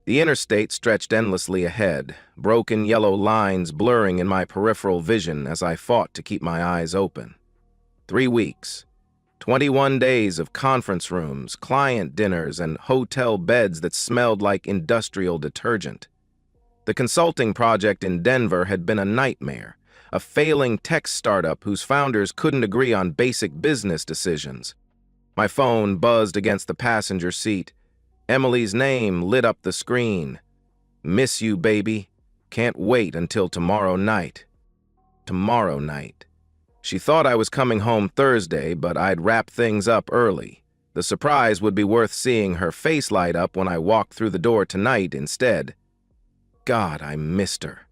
The interstate stretched endlessly ahead, broken yellow lines blurring in my peripheral vision as I fought to keep my eyes open. 3 weeks. 21 days of conference rooms, client dinners, and hotel beds that smelled like industrial detergent. The consulting project in Denver had been a nightmare, a failing tech startup whose founders couldn't agree on basic business decisions. My phone buzzed against the passenger seat. Emily's name lit up the screen. "Miss you, baby. Can't wait until tomorrow night." Tomorrow night. She thought I was coming home Thursday, but I'd wrap things up early. The surprise would be worth seeing her face light up when I walked through the door tonight instead. God, I missed her.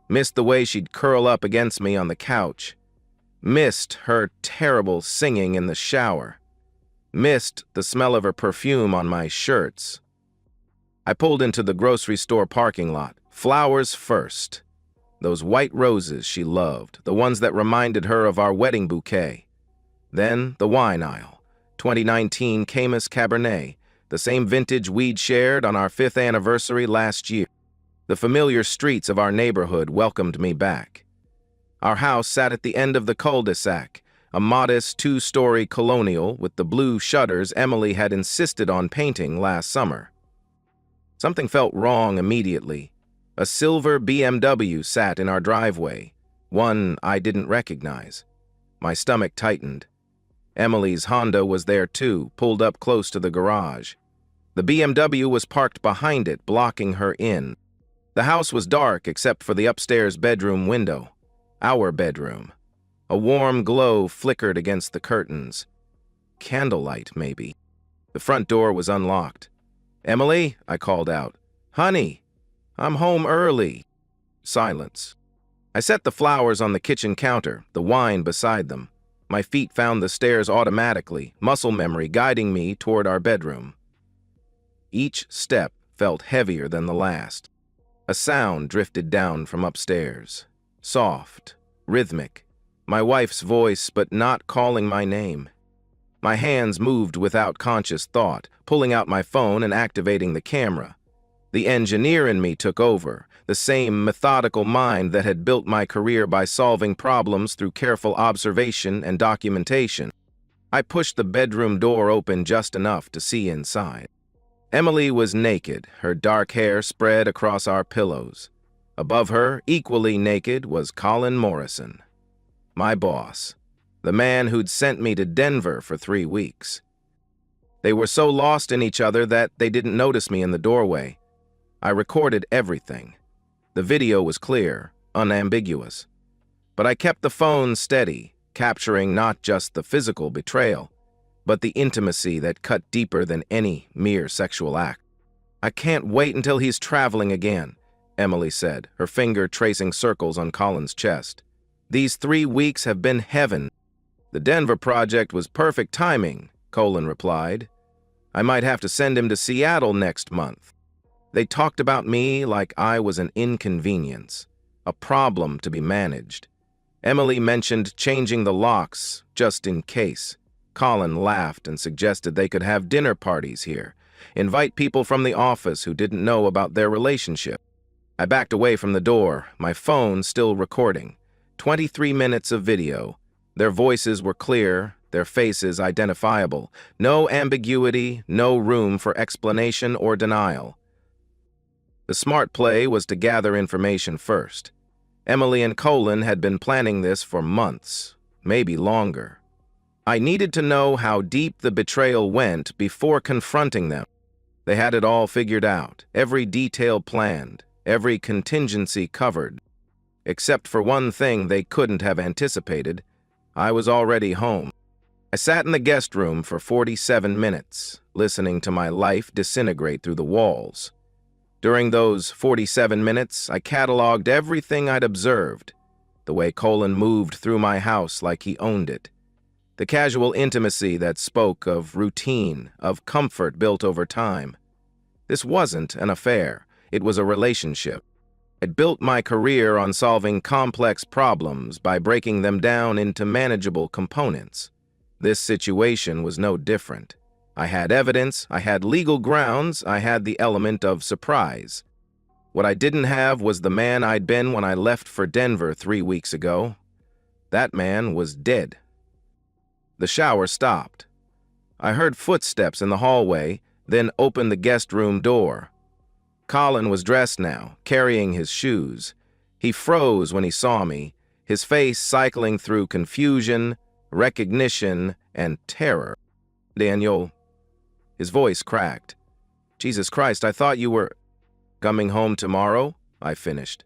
Missed the way she'd curl up against me on the couch. Missed her terrible singing in the shower. Missed the smell of her perfume on my shirts. I pulled into the grocery store parking lot. Flowers first. Those white roses she loved, the ones that reminded her of our wedding bouquet. Then the wine aisle. 2019 Caymus Cabernet, the same vintage we'd shared on our 5th anniversary last year. The familiar streets of our neighborhood welcomed me back. Our house sat at the end of the cul-de-sac, a modest 2-story colonial with the blue shutters Emily had insisted on painting last summer. Something felt wrong immediately. A silver BMW sat in our driveway, one I didn't recognize. My stomach tightened. Emily's Honda was there too, pulled up close to the garage. The BMW was parked behind it, blocking her in. The house was dark except for the upstairs bedroom window. Our bedroom. A warm glow flickered against the curtains. Candlelight, maybe. The front door was unlocked. "Emily," I called out. "Honey, I'm home early." Silence. I set the flowers on the kitchen counter, the wine beside them. My feet found the stairs automatically, muscle memory guiding me toward our bedroom. Each step felt heavier than the last. A sound drifted down from upstairs. Soft, rhythmic. My wife's voice, but not calling my name. My hands moved without conscious thought, pulling out my phone and activating the camera. The engineer in me took over, the same methodical mind that had built my career by solving problems through careful observation and documentation. I pushed the bedroom door open just enough to see inside. Emily was naked, her dark hair spread across our pillows. Above her, equally naked, was Colin Morrison. My boss. The man who'd sent me to Denver for 3 weeks. They were so lost in each other that they didn't notice me in the doorway. I recorded everything. The video was clear, unambiguous. But I kept the phone steady, capturing not just the physical betrayal, but the intimacy that cut deeper than any mere sexual act. "I can't wait until he's traveling again," Emily said, her finger tracing circles on Colin's chest. "These 3 weeks have been heaven." "The Denver project was perfect timing," Colin replied. "I might have to send him to Seattle next month." They talked about me like I was an inconvenience, a problem to be managed. Emily mentioned changing the locks just in case. Colin laughed and suggested they could have dinner parties here, invite people from the office who didn't know about their relationship. I backed away from the door, my phone still recording. 23 minutes of video. Their voices were clear, their faces identifiable. No ambiguity, no room for explanation or denial. The smart play was to gather information first. Emily and Colin had been planning this for months, maybe longer. I needed to know how deep the betrayal went before confronting them. They had it all figured out, every detail planned, every contingency covered. Except for one thing they couldn't have anticipated. I was already home. I sat in the guest room for 47 minutes, listening to my life disintegrate through the walls. During those 47 minutes, I cataloged everything I'd observed, the way Colin moved through my house like he owned it, the casual intimacy that spoke of routine, of comfort built over time. This wasn't an affair, it was a relationship. I'd built my career on solving complex problems by breaking them down into manageable components. This situation was no different. I had evidence, I had legal grounds, I had the element of surprise. What I didn't have was the man I'd been when I left for Denver 3 weeks ago. That man was dead. The shower stopped. I heard footsteps in the hallway, then opened the guest room door. Colin was dressed now, carrying his shoes. He froze when he saw me, his face cycling through confusion, recognition, and terror. "Daniel." His voice cracked. "Jesus Christ, I thought you were coming home tomorrow," I finished.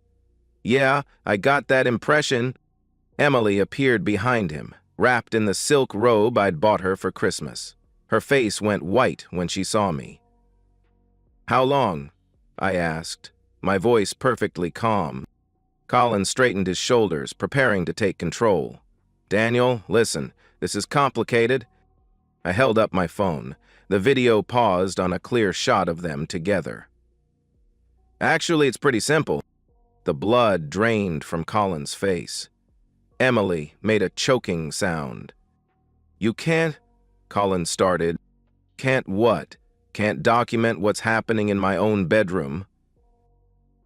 "Yeah, I got that impression." Emily appeared behind him, wrapped in the silk robe I'd bought her for Christmas. Her face went white when she saw me. "How long?" I asked, my voice perfectly calm. Colin straightened his shoulders, preparing to take control. "Daniel, listen, this is complicated." I held up my phone. The video paused on a clear shot of them together. "Actually, it's pretty simple." The blood drained from Colin's face. Emily made a choking sound. "You can't," Colin started. "Can't what? Can't document what's happening in my own bedroom?"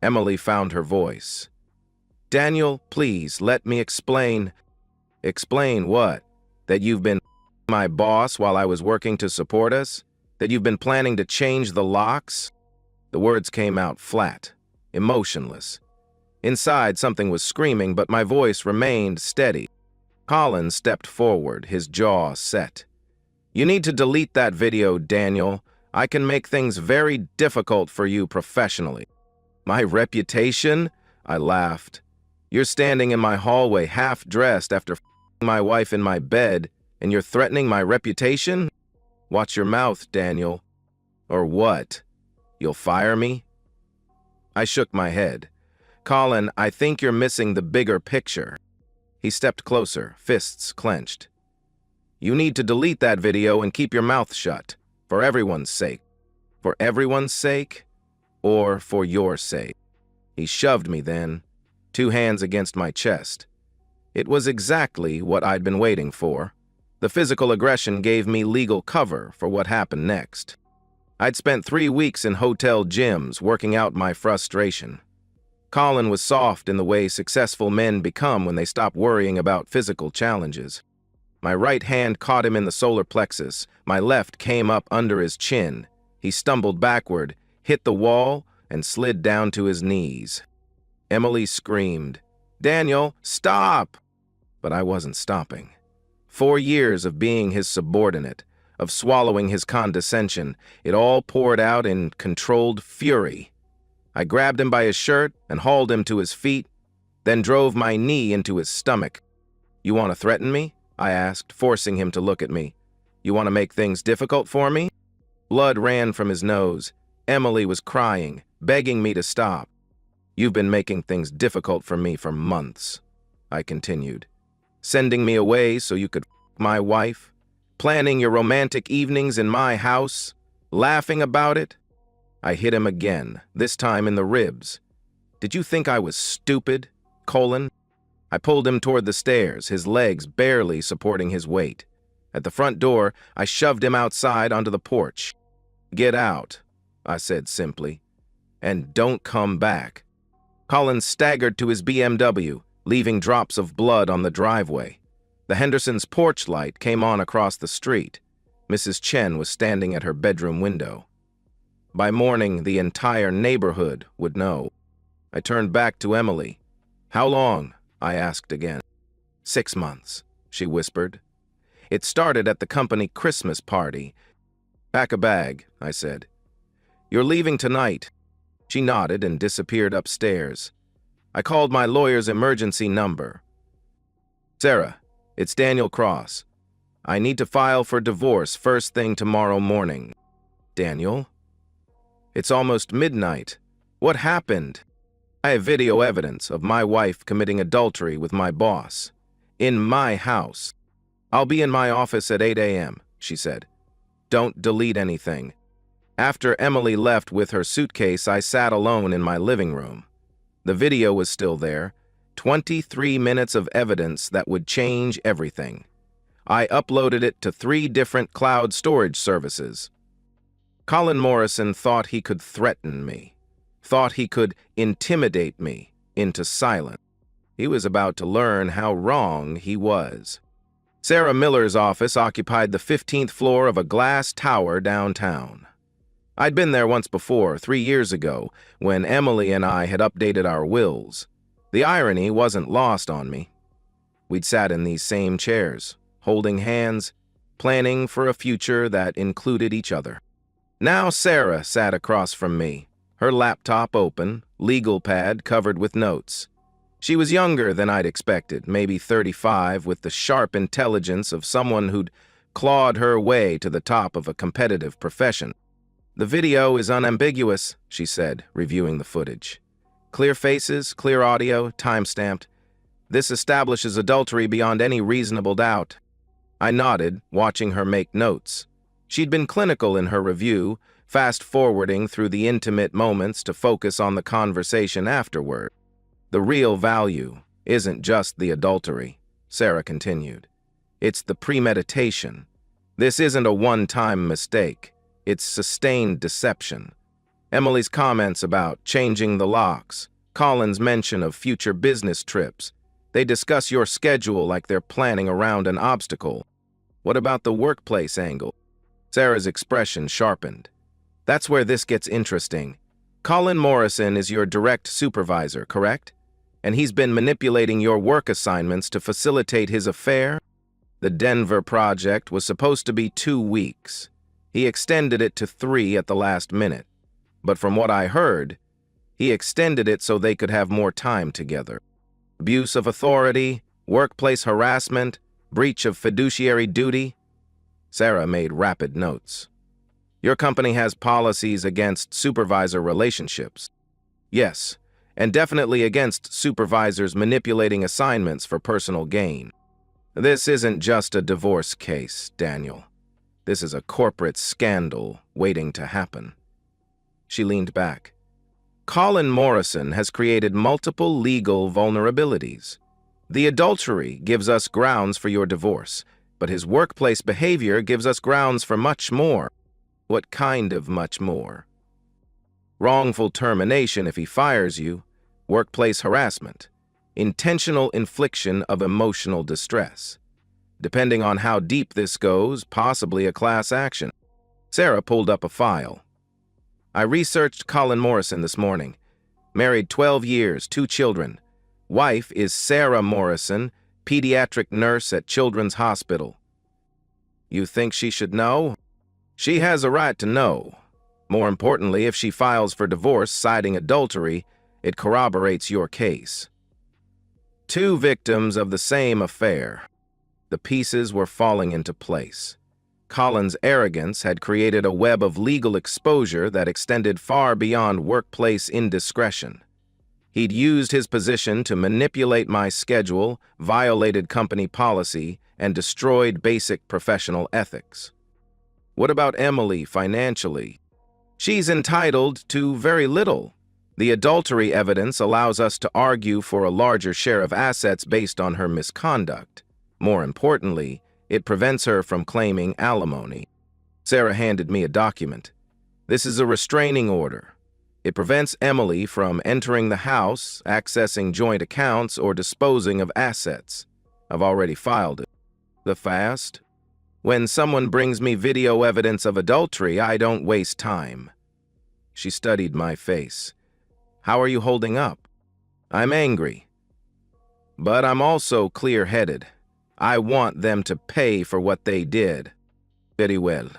Emily found her voice. "Daniel, please, let me explain." "Explain what? That you've been my boss while I was working to support us? That you've been planning to change the locks?" The words came out flat, emotionless. Inside, something was screaming, but my voice remained steady. Colin stepped forward, his jaw set. "You need to delete that video, Daniel. I can make things very difficult for you professionally." "My reputation?" I laughed. "You're standing in my hallway half-dressed after f***ing my wife in my bed, and you're threatening my reputation? Watch your mouth, Daniel." "Or what? You'll fire me?" I shook my head. "Colin, I think you're missing the bigger picture." He stepped closer, fists clenched. "You need to delete that video and keep your mouth shut, for everyone's sake." "For everyone's sake? Or for your sake?" He shoved me then, 2 hands against my chest. It was exactly what I'd been waiting for. The physical aggression gave me legal cover for what happened next. I'd spent 3 weeks in hotel gyms working out my frustration. Colin was soft in the way successful men become when they stop worrying about physical challenges. My right hand caught him in the solar plexus. My left came up under his chin. He stumbled backward, hit the wall, and slid down to his knees. Emily screamed, "Daniel, stop!" But I wasn't stopping. 4 years of being his subordinate, of swallowing his condescension, it all poured out in controlled fury. I grabbed him by his shirt and hauled him to his feet, then drove my knee into his stomach. "You want to threaten me?" I asked, forcing him to look at me. "You want to make things difficult for me?" Blood ran from his nose. Emily was crying, begging me to stop. "You've been making things difficult for me for months," I continued. "Sending me away so you could f*** my wife, planning your romantic evenings in my house, laughing about it." I hit him again, this time in the ribs. "Did you think I was stupid, Colin?" I pulled him toward the stairs, his legs barely supporting his weight. At the front door, I shoved him outside onto the porch. "Get out," I said simply, "and don't come back." Colin staggered to his BMW, leaving drops of blood on the driveway. The Hendersons' porch light came on across the street. Mrs. Chen was standing at her bedroom window. By morning, the entire neighborhood would know. I turned back to Emily. "How long?" I asked again. 6 months, she whispered. "It started at the company Christmas party." "Pack a bag," I said. "You're leaving tonight." She nodded and disappeared upstairs. I called my lawyer's emergency number. "Sarah, it's Daniel Cross. I need to file for divorce first thing tomorrow morning." "Daniel?" "It's almost midnight. What happened?" "I have video evidence of my wife committing adultery with my boss. In my house." "I'll be in my office at 8 a.m., she said. "Don't delete anything." After Emily left with her suitcase, I sat alone in my living room. The video was still there, 23 minutes of evidence that would change everything. I uploaded it to 3 different cloud storage services. Colin Morrison thought he could threaten me, thought he could intimidate me into silence. He was about to learn how wrong he was. Sarah Miller's office occupied the 15th floor of a glass tower downtown. I'd been there once before, 3 years ago, when Emily and I had updated our wills. The irony wasn't lost on me. We'd sat in these same chairs, holding hands, planning for a future that included each other. Now Sarah sat across from me, her laptop open, legal pad covered with notes. She was younger than I'd expected, maybe 35, with the sharp intelligence of someone who'd clawed her way to the top of a competitive profession. "The video is unambiguous," she said, reviewing the footage. "Clear faces, clear audio, time-stamped. This establishes adultery beyond any reasonable doubt." I nodded, watching her make notes. She'd been clinical in her review, fast-forwarding through the intimate moments to focus on the conversation afterward. "The real value isn't just the adultery," Sarah continued. "It's the premeditation. This isn't a one-time mistake. It's sustained deception. Emily's comments about changing the locks, Colin's mention of future business trips. They discuss your schedule like they're planning around an obstacle. What about the workplace angle?" Sarah's expression sharpened. "That's where this gets interesting. Colin Morrison is your direct supervisor, correct? And he's been manipulating your work assignments to facilitate his affair? The Denver project was supposed to be 2 weeks. He extended it to 3 at the last minute. But from what I heard, he extended it so they could have more time together. Abuse of authority, workplace harassment, breach of fiduciary duty." Sarah made rapid notes. "Your company has policies against supervisor relationships." "Yes, and definitely against supervisors manipulating assignments for personal gain. This isn't just a divorce case, Daniel. This is a corporate scandal waiting to happen." She leaned back. "Colin Morrison has created multiple legal vulnerabilities. The adultery gives us grounds for your divorce, but his workplace behavior gives us grounds for much more." "What kind of much more?" "Wrongful termination if he fires you, workplace harassment, intentional infliction of emotional distress. Depending on how deep this goes, possibly a class action." Sarah pulled up a file. "I researched Colin Morrison this morning. Married 12 years, 2 children. Wife is Sarah Morrison, pediatric nurse at Children's Hospital." "You think she should know?" "She has a right to know. More importantly, if she files for divorce citing adultery, it corroborates your case. 2 victims of the same affair." The pieces were falling into place. Colin's arrogance had created a web of legal exposure that extended far beyond workplace indiscretion. He'd used his position to manipulate my schedule, violated company policy, and destroyed basic professional ethics. "What about Emily financially?" "She's entitled to very little. The adultery evidence allows us to argue for a larger share of assets based on her misconduct. More importantly, it prevents her from claiming alimony." Sarah handed me a document. "This is a restraining order. It prevents Emily from entering the house, accessing joint accounts, or disposing of assets. I've already filed it." "The fast?" "When someone brings me video evidence of adultery, I don't waste time." She studied my face. "How are you holding up?" "I'm angry. But I'm also clear-headed. I want them to pay for what they did." "Very well.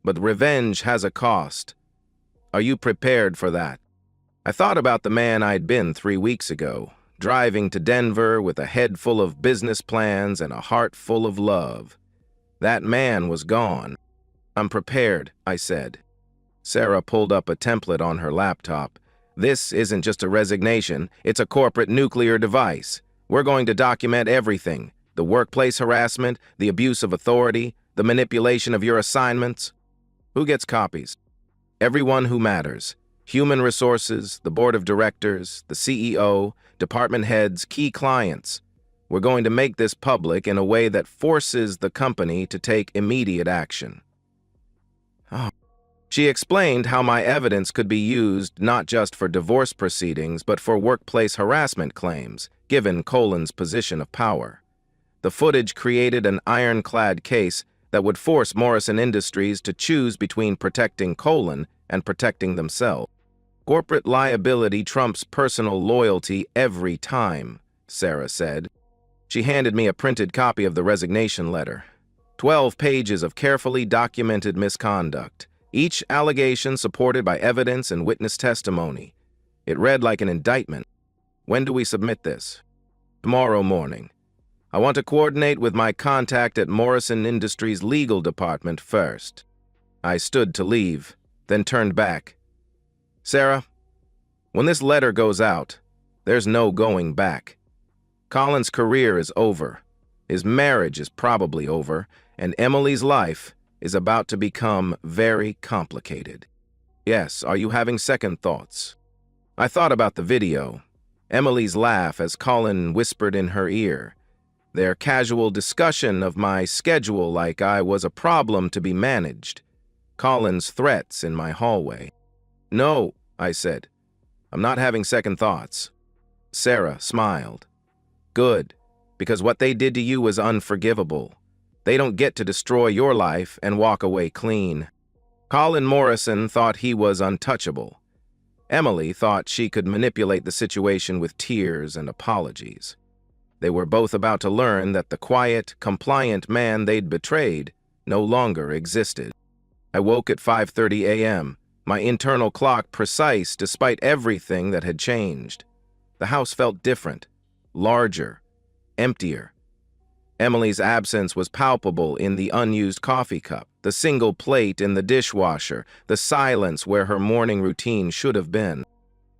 But revenge has a cost. Are you prepared for that?" I thought about the man I'd been 3 weeks ago, driving to Denver with a head full of business plans and a heart full of love. That man was gone. "I'm prepared," I said. Sarah pulled up a template on her laptop. "This isn't just a resignation, it's a corporate nuclear device. We're going to document everything. The workplace harassment, the abuse of authority, the manipulation of your assignments." "Who gets copies?" "Everyone who matters. Human resources, the board of directors, the CEO, department heads, key clients. We're going to make this public in a way that forces the company to take immediate action. Oh. She explained how my evidence could be used not just for divorce proceedings, but for workplace harassment claims, given Colin's position of power. The footage created an ironclad case that would force Morrison Industries to choose between protecting Colin and protecting themselves. Corporate liability trumps personal loyalty every time, Sarah said. She handed me a printed copy of the resignation letter. 12 pages of carefully documented misconduct, each allegation supported by evidence and witness testimony. It read like an indictment. When do we submit this? Tomorrow morning. I want to coordinate with my contact at Morrison Industries' legal department first. I stood to leave, then turned back. Sarah, when this letter goes out, there's no going back. Colin's career is over. His marriage is probably over, and Emily's life is about to become very complicated. Yes, are you having second thoughts? I thought about the video. Emily's laugh as Colin whispered in her ear. Their casual discussion of my schedule like I was a problem to be managed. Colin's threats in my hallway. No, I said. I'm not having second thoughts. Sarah smiled. Good, because what they did to you was unforgivable. They don't get to destroy your life and walk away clean. Colin Morrison thought he was untouchable. Emily thought she could manipulate the situation with tears and apologies. They were both about to learn that the quiet, compliant man they'd betrayed no longer existed. I woke at 5:30 a.m., my internal clock precise despite everything that had changed. The house felt different, larger, emptier. Emily's absence was palpable in the unused coffee cup, the single plate in the dishwasher, the silence where her morning routine should have been.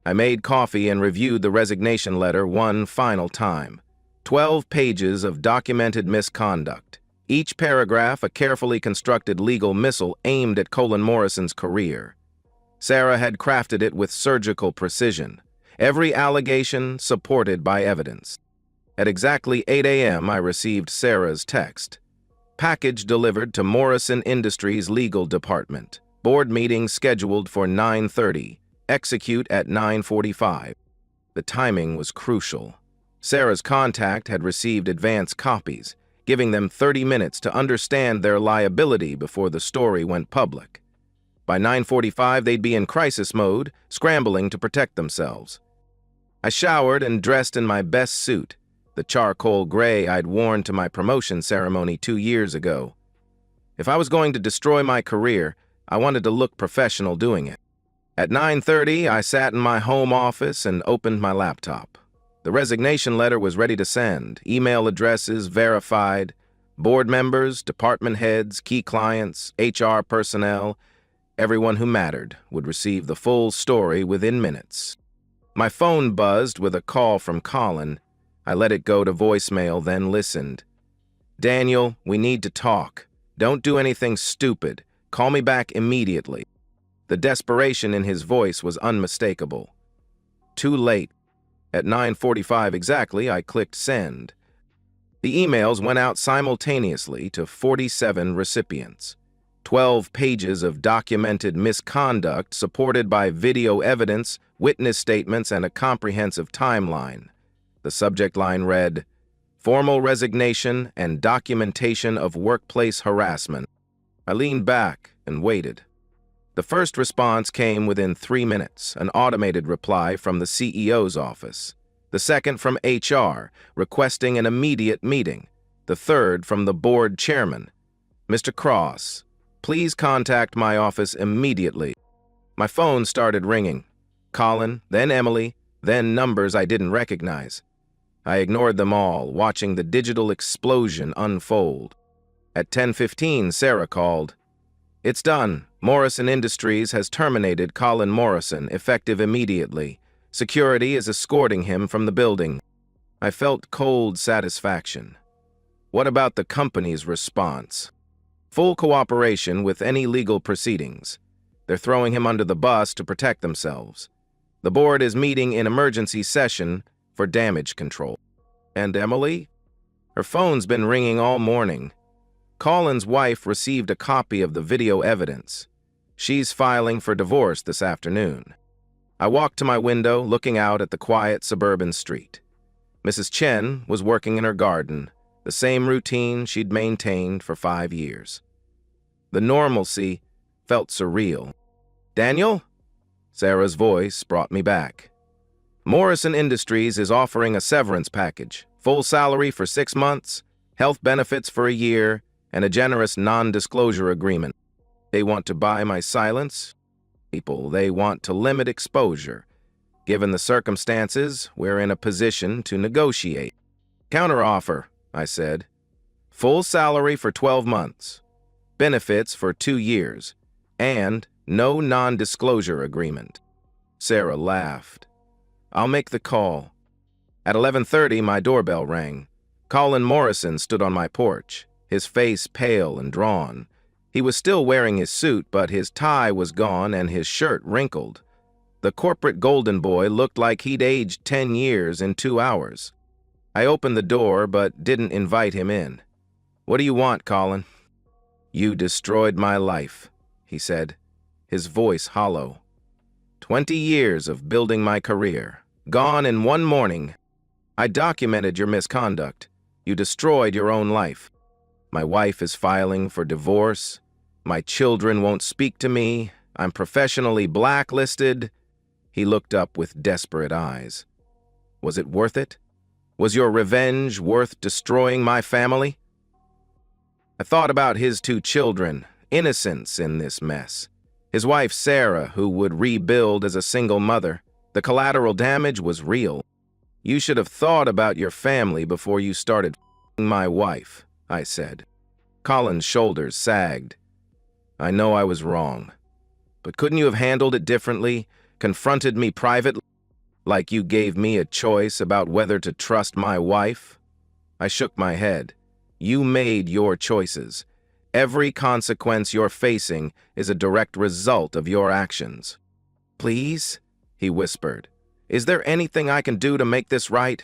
I made coffee and reviewed the resignation letter one final time. 12 pages of documented misconduct. Each paragraph a carefully constructed legal missile aimed at Colin Morrison's career. Sarah had crafted it with surgical precision. Every allegation supported by evidence. At exactly 8 a.m., I received Sarah's text. Package delivered to Morrison Industries legal department. Board meeting scheduled for 9:30. Execute at 9:45. The timing was crucial. Sarah's contact had received advance copies, giving them 30 minutes to understand their liability before the story went public. By 9:45, they'd be in crisis mode, scrambling to protect themselves. I showered and dressed in my best suit, the charcoal gray I'd worn to my promotion ceremony 2 years ago. If I was going to destroy my career, I wanted to look professional doing it. At 9:30, I sat in my home office and opened my laptop. The resignation letter was ready to send, email addresses verified, board members, department heads, key clients, HR personnel, everyone who mattered would receive the full story within minutes. My phone buzzed with a call from Colin. I let it go to voicemail, then listened. Daniel, we need to talk. Don't do anything stupid. Call me back immediately. The desperation in his voice was unmistakable. Too late. At 9:45 exactly, I clicked send. The emails went out simultaneously to 47 recipients. 12 pages of documented misconduct supported by video evidence, witness statements, and a comprehensive timeline. The subject line read, Formal resignation and documentation of workplace harassment. I leaned back and waited. The first response came within 3 minutes, an automated reply from the CEO's office. The second from HR, requesting an immediate meeting. The third from the board chairman. Mr. Cross, please contact my office immediately. My phone started ringing. Colin, then Emily, then numbers I didn't recognize. I ignored them all, watching the digital explosion unfold. At 10:15, Sarah called. It's done. Morrison Industries has terminated Colin Morrison, effective immediately. Security is escorting him from the building. I felt cold satisfaction. What about the company's response? Full cooperation with any legal proceedings. They're throwing him under the bus to protect themselves. The board is meeting in emergency session for damage control. And Emily? Her phone's been ringing all morning. Colin's wife received a copy of the video evidence. She's filing for divorce this afternoon. I walked to my window, looking out at the quiet suburban street. Mrs. Chen was working in her garden, the same routine she'd maintained for 5 years. The normalcy felt surreal. "Daniel?" Sarah's voice brought me back. "Morrison Industries is offering a severance package, full salary for 6 months, health benefits for a year, and a generous non-disclosure agreement. They want to buy my silence. They want to limit exposure. Given the circumstances, we're in a position to negotiate." "Counteroffer," I said. "Full salary for 12 months, benefits for 2 years, and no non-disclosure agreement." Sarah laughed. "I'll make the call." At 11:30, my doorbell rang. Colin Morrison stood on my porch, his face pale and drawn. He was still wearing his suit, but his tie was gone and his shirt wrinkled. The corporate golden boy looked like he'd aged 10 years in 2 hours. I opened the door, but didn't invite him in. "What do you want, Colin?" "You destroyed my life," he said, his voice hollow. 20 years of building my career, gone in one morning. I documented your misconduct. You destroyed your own life. My wife is filing for divorce. My children won't speak to me. I'm professionally blacklisted. He looked up with desperate eyes. Was it worth it? Was your revenge worth destroying my family? I thought about his 2 children, innocents in this mess. His wife, Sarah, who would rebuild as a single mother. The collateral damage was real. "You should have thought about your family before you started f***ing my wife," I said. Colin's shoulders sagged. "I know I was wrong. But couldn't you have handled it differently? Confronted me privately? Like you gave me a choice about whether to trust my wife?" I shook my head. "You made your choices. Every consequence you're facing is a direct result of your actions." "Please?" he whispered. "Is there anything I can do to make this right?"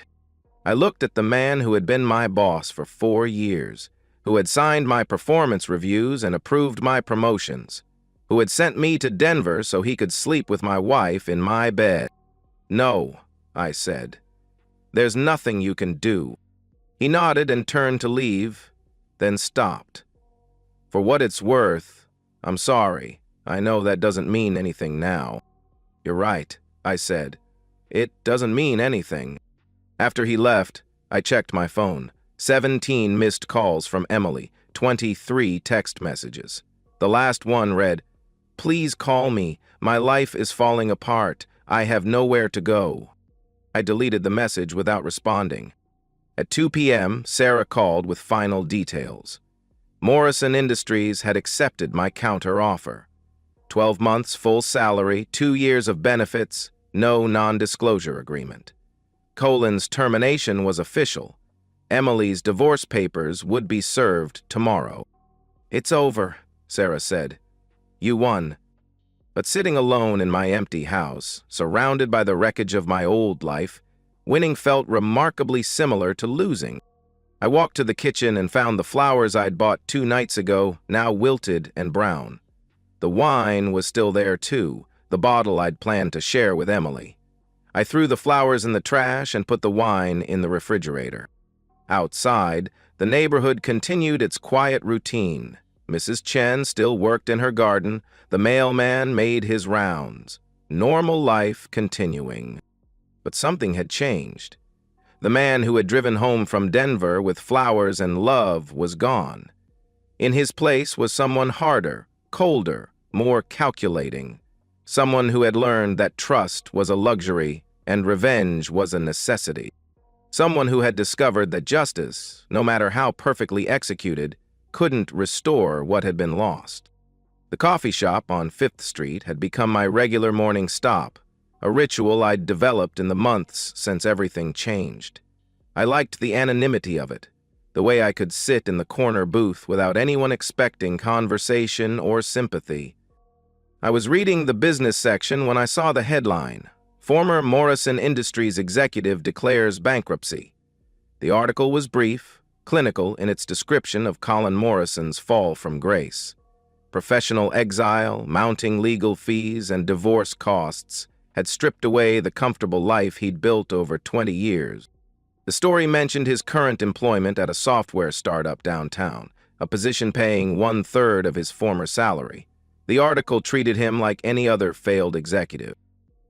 I looked at the man who had been my boss for 4 years, who had signed my performance reviews and approved my promotions, who had sent me to Denver so he could sleep with my wife in my bed. "No," I said. "There's nothing you can do." He nodded and turned to leave, then stopped. "For what it's worth, I'm sorry. I know that doesn't mean anything now." "You're right," I said. "It doesn't mean anything." After he left, I checked my phone. 17 missed calls from Emily, 23 text messages. The last one read, "Please call me. My life is falling apart. I have nowhere to go." I deleted the message without responding. At 2 p.m., Sarah called with final details. Morrison Industries had accepted my counter-offer. 12 months full salary, 2 years of benefits, no non-disclosure agreement. Colin's termination was official. Emily's divorce papers would be served tomorrow. "It's over," Sarah said. "You won." But sitting alone in my empty house, surrounded by the wreckage of my old life, winning felt remarkably similar to losing. I walked to the kitchen and found the flowers I'd bought 2 nights ago, now wilted and brown. The wine was still there too, the bottle I'd planned to share with Emily. I threw the flowers in the trash and put the wine in the refrigerator. Outside, the neighborhood continued its quiet routine. Mrs. Chen still worked in her garden. The mailman made his rounds. Normal life continuing. But something had changed. The man who had driven home from Denver with flowers and love was gone. In his place was someone harder, colder, more calculating. Someone who had learned that trust was a luxury and revenge was a necessity. Someone who had discovered that justice, no matter how perfectly executed, couldn't restore what had been lost. The coffee shop on 5th Street had become my regular morning stop, a ritual I'd developed in the months since everything changed. I liked the anonymity of it, the way I could sit in the corner booth without anyone expecting conversation or sympathy. I was reading the business section when I saw the headline, "Former Morrison Industries Executive Declares Bankruptcy." The article was brief, clinical in its description of Colin Morrison's fall from grace. Professional exile, mounting legal fees, and divorce costs had stripped away the comfortable life he'd built over 20 years. The story mentioned his current employment at a software startup downtown, a position paying 1/3 of his former salary. The article treated him like any other failed executive.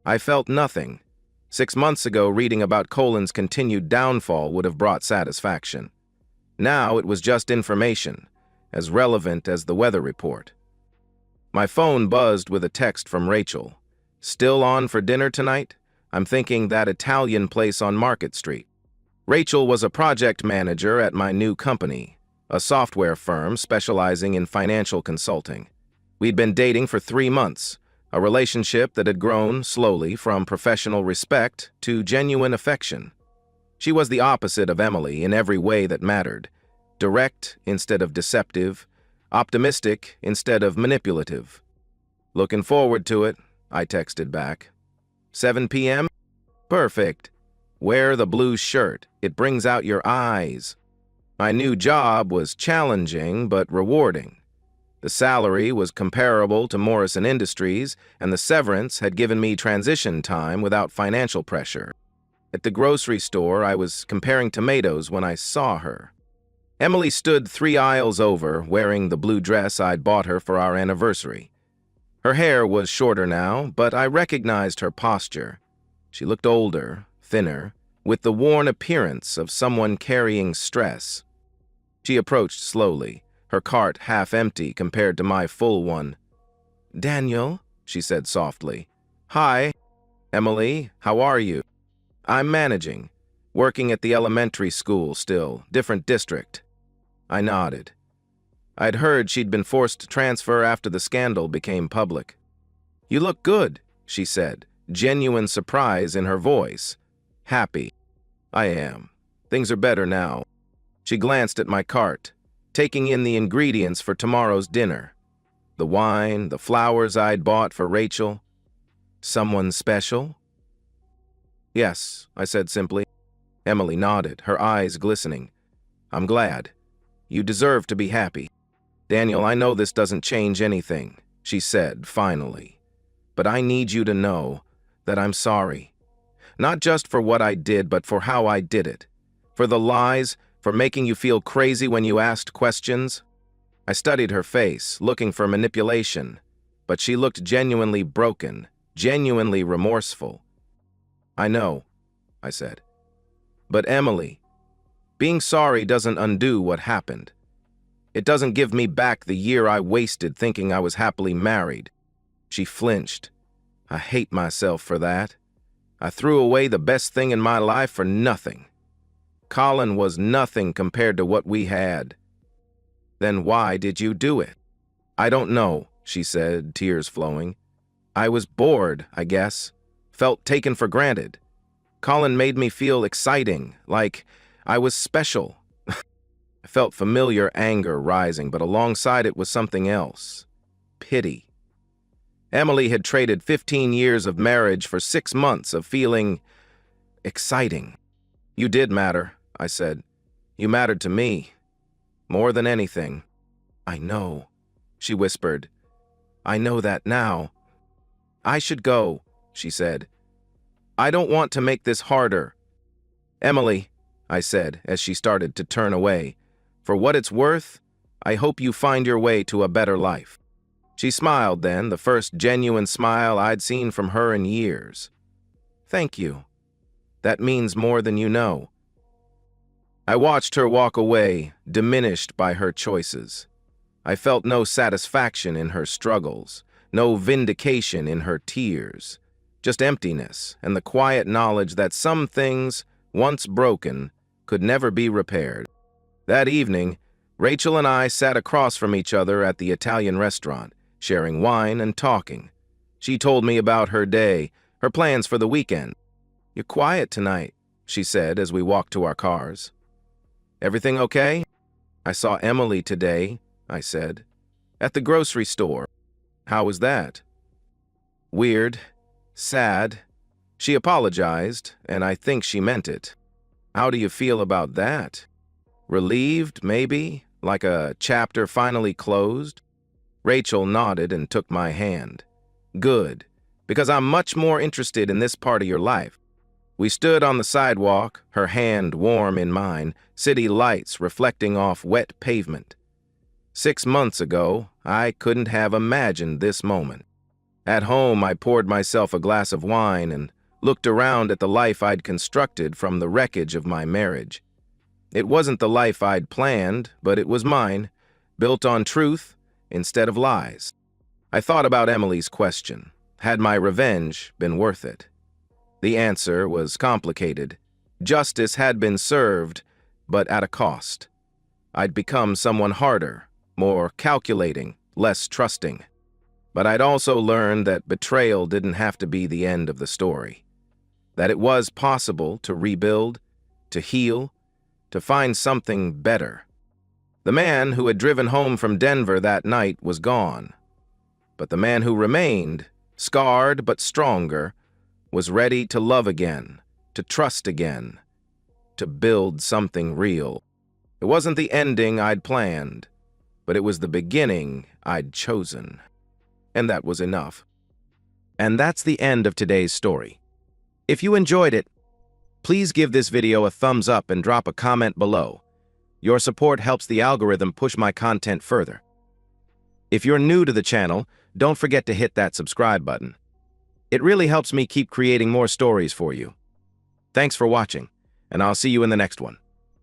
I felt nothing. 6 months ago, reading about Colin's continued downfall would have brought satisfaction. Now it was just information, as relevant as the weather report. My phone buzzed with a text from Rachel. "Still on for dinner tonight? I'm thinking that Italian place on Market Street." Rachel was a project manager at my new company, a software firm specializing in financial consulting. We'd been dating for 3 months, a relationship that had grown slowly from professional respect to genuine affection. She was the opposite of Emily in every way that mattered: direct instead of deceptive, optimistic instead of manipulative. "Looking forward to it," I texted back. 7 p.m.? Perfect. Wear the blue shirt. It brings out your eyes. My new job was challenging but rewarding. The salary was comparable to Morrison Industries, and the severance had given me transition time without financial pressure. At the grocery store, I was comparing tomatoes when I saw her. Emily stood 3 aisles over, wearing the blue dress I'd bought her for our anniversary. Her hair was shorter now, but I recognized her posture. She looked older, thinner, with the worn appearance of someone carrying stress. She approached slowly, her cart half empty compared to my full one. "Daniel," she said softly. "Hi. Emily, how are you?" "I'm managing. Working at the elementary school still, different district." I nodded. I'd heard she'd been forced to transfer after the scandal became public. "You look good," she said, genuine surprise in her voice. "Happy." "I am. Things are better now." She glanced at my cart, taking in the ingredients for tomorrow's dinner. The wine, the flowers I'd bought for Rachel. "Someone special?" "Yes," I said simply. Emily nodded, her eyes glistening. "I'm glad. You deserve to be happy." "Daniel, I know this doesn't change anything," she said finally. "But I need you to know that I'm sorry. Not just for what I did, but for how I did it. For the lies, for making you feel crazy when you asked questions." I studied her face, looking for manipulation, but she looked genuinely broken, genuinely remorseful. "I know," I said. "But Emily, being sorry doesn't undo what happened. It doesn't give me back the year I wasted thinking I was happily married." She flinched. "I hate myself for that. I threw away the best thing in my life for nothing. Colin was nothing compared to what we had." "Then why did you do it?" "I don't know," she said, tears flowing. "I was bored, I guess. Felt taken for granted. Colin made me feel exciting, like I was special." I felt familiar anger rising, but alongside it was something else. Pity. Emily had traded 15 years of marriage for 6 months of feeling exciting. "You did matter," I said. "You mattered to me. More than anything." "I know," she whispered. "I know that now." "I should go," she said. "I don't want to make this harder." "Emily," I said as she started to turn away, "for what it's worth, I hope you find your way to a better life." She smiled then, the first genuine smile I'd seen from her in years. "Thank you. That means more than you know." I watched her walk away, diminished by her choices. I felt no satisfaction in her struggles, no vindication in her tears, just emptiness and the quiet knowledge that some things, once broken, could never be repaired. That evening, Rachel and I sat across from each other at the Italian restaurant, sharing wine and talking. She told me about her day, her plans for the weekend. "You're quiet tonight," she said as we walked to our cars. "Everything okay?" "I saw Emily today," I said. "At the grocery store." "How was that?" "Weird. Sad. She apologized, and I think she meant it." "How do you feel about that?" Relieved, maybe, like a chapter finally closed? Rachel nodded and took my hand. Good, because I'm much more interested in this part of your life. We stood on the sidewalk, her hand warm in mine, city lights reflecting off wet pavement. 6 months ago, I couldn't have imagined this moment. At home, I poured myself a glass of wine and looked around at the life I'd constructed from the wreckage of my marriage. It wasn't the life I'd planned, but it was mine, built on truth instead of lies. I thought about Emily's question. Had my revenge been worth it? The answer was complicated. Justice had been served, but at a cost. I'd become someone harder, more calculating, less trusting. But I'd also learned that betrayal didn't have to be the end of the story. That it was possible to rebuild, to heal, to find something better. The man who had driven home from Denver that night was gone. But the man who remained, scarred but stronger, was ready to love again, to trust again, to build something real. It wasn't the ending I'd planned, but it was the beginning I'd chosen. And that was enough. And that's the end of today's story. If you enjoyed it, please give this video a thumbs up and drop a comment below. Your support helps the algorithm push my content further. If you're new to the channel, don't forget to hit that subscribe button. It really helps me keep creating more stories for you. Thanks for watching, and I'll see you in the next one.